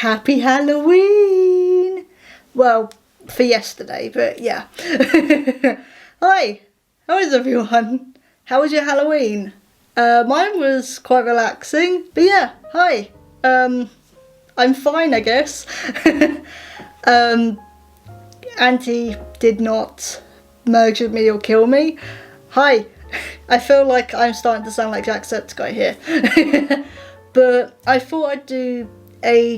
Happy Halloween! Well, for yesterday, but yeah. Hi, how is everyone? How was your Halloween? Mine was quite relaxing, but yeah, hi. I'm fine, I guess. Auntie did not murder me or kill me. Hi. I feel like I'm starting to sound like Jacksepticeye here. But I thought I'd do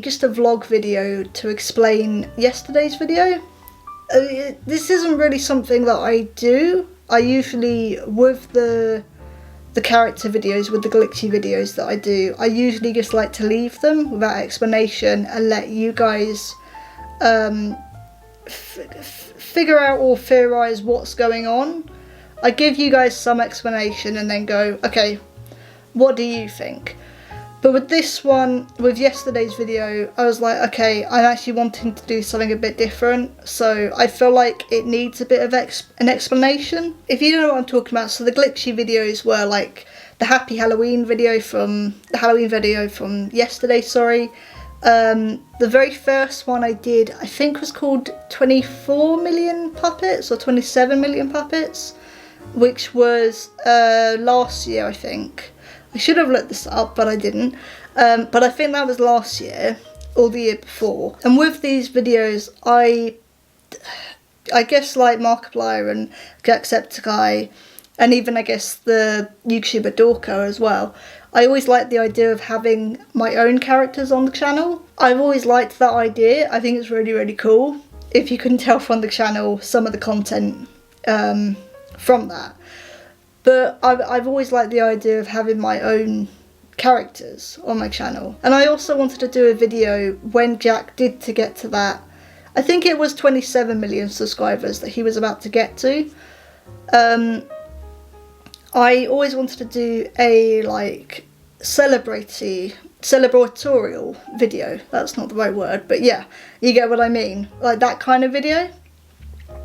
just a vlog video to explain yesterday's video. This isn't really something that I do. I usually, with the character videos, with the glitchy videos that I do, I usually just like to leave them without explanation and let you guys figure out or theorise what's going on. I give you guys some explanation and then go, okay, what do you think? But with this one, with yesterday's video, I was like, okay, I'm actually wanting to do something a bit different, so I feel like it needs a bit of an explanation. If you don't know what I'm talking about, so the glitchy videos were like the Happy Halloween video from yesterday, sorry. The very first one I did, I think was called 24 million puppets or 27 million puppets, which was last year, I think. I should have looked this up, but I didn't. But I think that was last year or the year before. And with these videos, I guess like Markiplier and Jacksepticeye, and even I guess the YouTuber Dorko as well, I always liked the idea of having my own characters on the channel. I've always liked that idea. I think it's really, really cool. If you couldn't tell from the channel, some of the content from that. But I've always liked the idea of having my own characters on my channel. And I also wanted to do a video when Jack did to get to that. I think it was 27 million subscribers that he was about to get to. I always wanted to do a like celebratorial video. That's not the right word, but yeah, you get what I mean. Like that kind of video.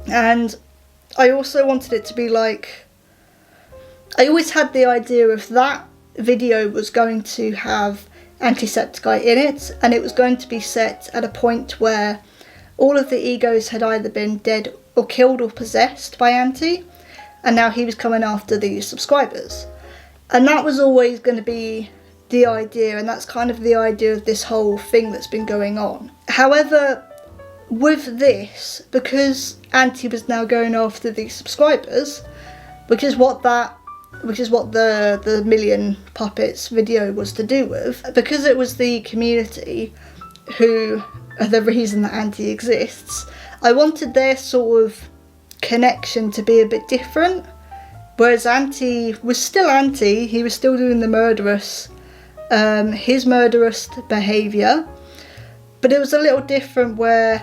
And I also wanted it to be like, I always had the idea of that video was going to have Antisepticeye's in it, and it was going to be set at a point where all of the egos had either been dead or killed or possessed by Anti, and now he was coming after the subscribers. And that was always going to be the idea, and that's kind of the idea of this whole thing that's been going on. However, with this, because Anti was now going after the subscribers, which is what the Million Puppets video was to do with, because it was the community who are the reason that Anti exists, I wanted their sort of connection to be a bit different. Whereas Anti was still Anti, he was still doing the murderous, his murderous behaviour, but it was a little different where,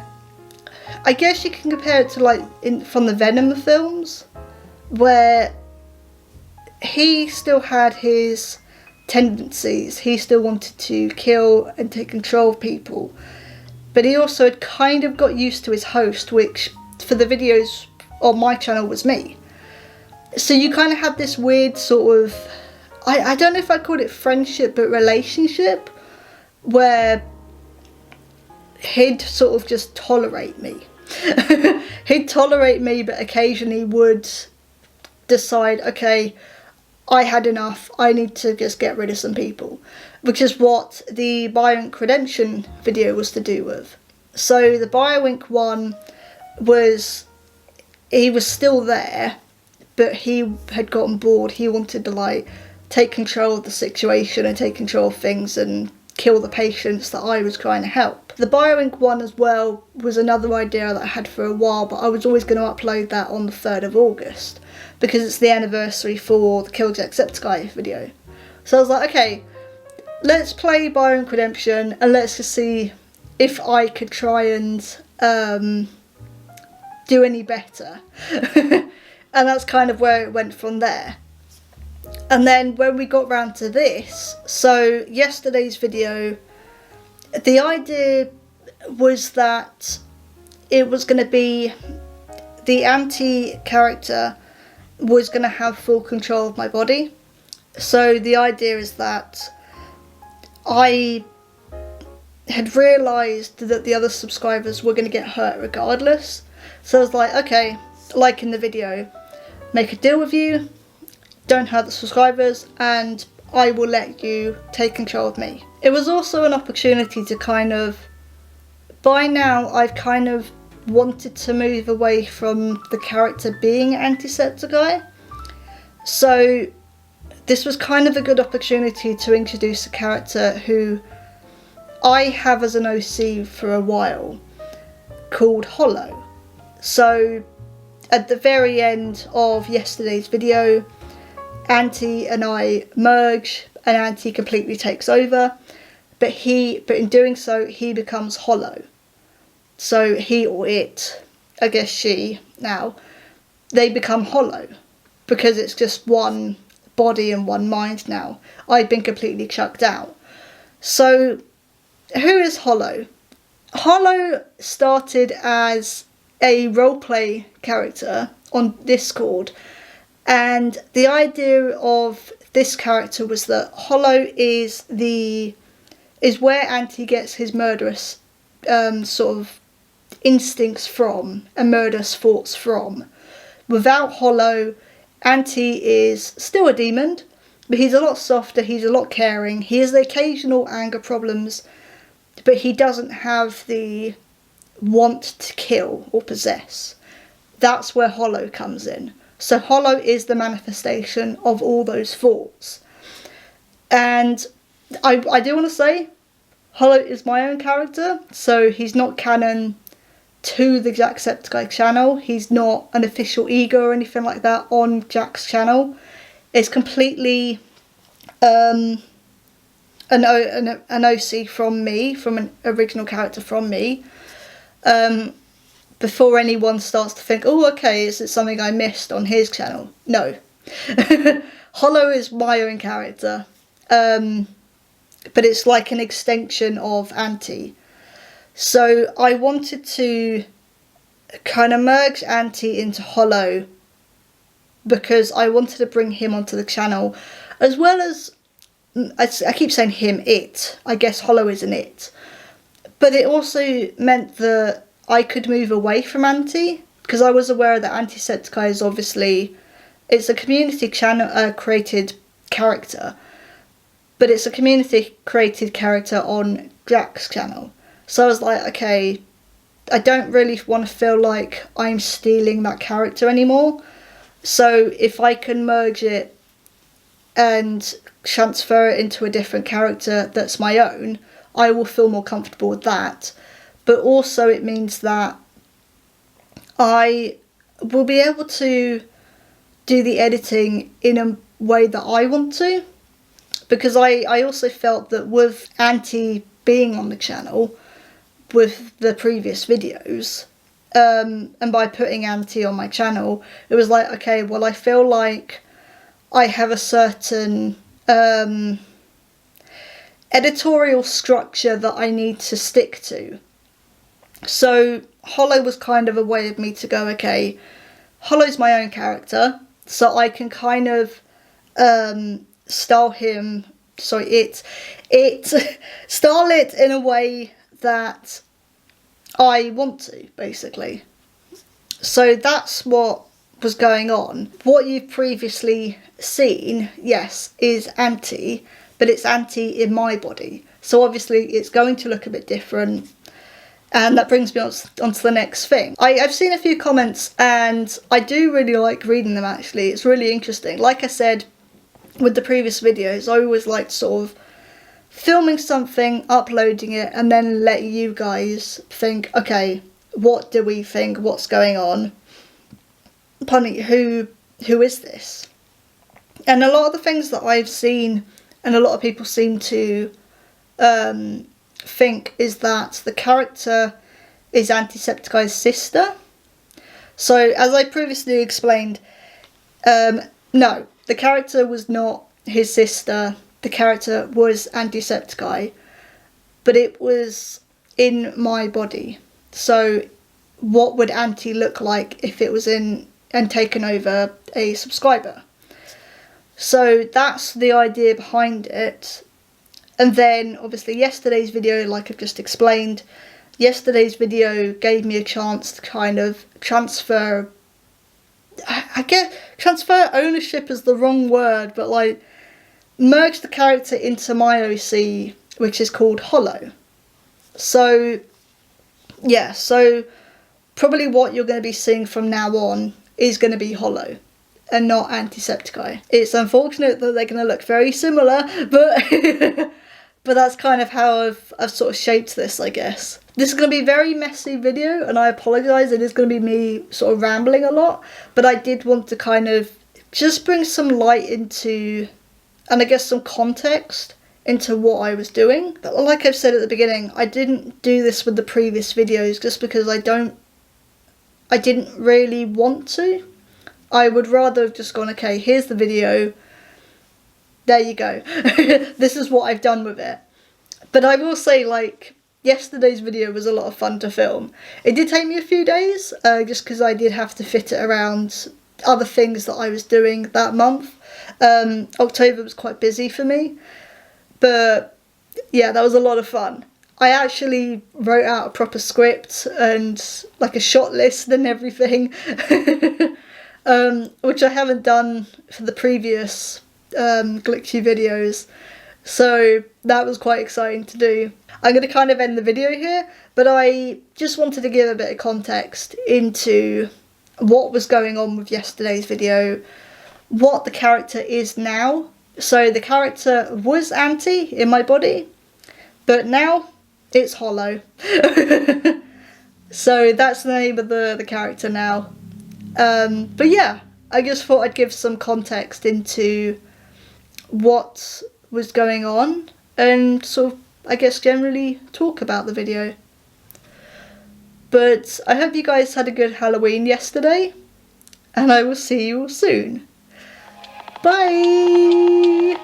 I guess you can compare it to like from the Venom films, where he still had his tendencies, he still wanted to kill and take control of people, but he also had kind of got used to his host, which for the videos on my channel was me. So you kind of had this weird sort of, I don't know if I'd call it friendship, but relationship, where he'd sort of just tolerate me. He'd tolerate me, but occasionally would decide, okay, I had enough, I need to just get rid of some people, which is what the Biowink Redemption video was to do with. So the Biowink one was, he was still there, but he had gotten bored. He wanted to like take control of the situation and take control of things and kill the patients that I was trying to help. The Biowink one as well was another idea that I had for a while, but I was always going to upload that on the 3rd of August because it's the anniversary for the Kill Jacksepticeye video. So I was like, okay, let's play Biowink Redemption and let's just see if I could try and do any better. And that's kind of where it went from there. And then when we got round to this, so yesterday's video, the idea was that it was going to be the Anti character was going to have full control of my body. So the idea is that I had realised that the other subscribers were going to get hurt regardless. So I was like, okay, like in the video, make a deal with you, don't hurt the subscribers, and I will let you take control of me. It was also an opportunity to kind of, by now I've kind of wanted to move away from the character being Antisepticeye's. So this was kind of a good opportunity to introduce a character who I have as an OC for a while, called Hollow. So at the very end of yesterday's video, Anti and I merge and Anti completely takes over, but in doing so he becomes Hollow. So he or it, I guess she now, they become Hollow because it's just one body and one mind now. I've been completely chucked out. So who is Hollow? Hollow started as a roleplay character on Discord, and the idea of this character was that Hollow is where Anti gets his murderous sort of instincts from and murderous thoughts from. Without Hollow, Anti is still a demon, but he's a lot softer, he's a lot caring, he has the occasional anger problems, but he doesn't have the want to kill or possess. That's where Hollow comes in. So Hollow is the manifestation of all those thoughts. And I do want to say, Hollow is my own character, so he's not canon to the Jacksepticeye channel. He's not an official ego or anything like that on Jack's channel. It's completely an OC from me, from an original character from me. Before anyone starts to think, oh, okay, is it something I missed on his channel? No. Hollow is my own character. But it's like an extension of Anti. So I wanted to kind of merge Anti into Hollow because I wanted to bring him onto the channel, as well as, I keep saying him, it. I guess Hollow is an it. But it also meant that I could move away from Anti, because I was aware that Antisepticeye's is obviously, it's a community channel created character, but it's a community created character on Jack's channel. So I was like, okay, I don't really want to feel like I'm stealing that character anymore. So if I can merge it and transfer it into a different character that's my own, I will feel more comfortable with that. But also it means that I will be able to do the editing in a way that I want to. Because I also felt that with Anti being on the channel, with the previous videos, and by putting Anti on my channel, it was like, okay, well, I feel like I have a certain editorial structure that I need to stick to. So Hollow was kind of a way of me to go, okay, Hollow's my own character, so I can kind of style him, style it in a way that I want to, basically. So that's what was going on. What you've previously seen, yes, is Anti, but it's Anti in my body. So obviously it's going to look a bit different. And that brings me on to the next thing. I've seen a few comments and I do really like reading them, actually. It's really interesting. Like I said with the previous videos, I always liked sort of filming something, uploading it, and then letting you guys think, okay, what do we think? What's going on? Pardon me, who is this? And a lot of the things that I've seen and a lot of people seem to think is that the character is Antisepticeye's sister. So as I previously explained, no, the character was not his sister. The character was Antisepticeye's, but it was in my body. So what would Anti look like if it was in and taken over a subscriber? So that's the idea behind it. And then obviously yesterday's video, like I've just explained, yesterday's video gave me a chance to kind of transfer, I guess transfer ownership is the wrong word, but like merge the character into my OC, which is called Hollow. So yeah, so probably what you're going to be seeing from now on is going to be Hollow and not Antisepticeye's. It's unfortunate that they're going to look very similar, but but that's kind of how I've sort of shaped this, I guess. This is going to be a very messy video, and I apologise, it is going to be me sort of rambling a lot, but I did want to kind of just bring some light into, and I guess some context into what I was doing. But like I've said at the beginning, I didn't do this with the previous videos just because I didn't really want to. I would rather have just gone, okay, here's the video, there you go. This is what I've done with it. But I will say, like, yesterday's video was a lot of fun to film. It did take me a few days, just because I did have to fit it around other things that I was doing that month. October was quite busy for me. But yeah, that was a lot of fun. I actually wrote out a proper script and like a shot list and everything. Which I haven't done for the previous glitchy videos, so that was quite exciting to do. I'm going to kind of end the video here, but I just wanted to give a bit of context into what was going on with yesterday's video, what the character is now. So the character was Anti in my body, but now it's Hollow. So that's the name of the character now. But yeah, I just thought I'd give some context into what was going on and sort of, I guess, generally talk about the video. But I hope you guys had a good Halloween yesterday, and I will see you all soon. Bye!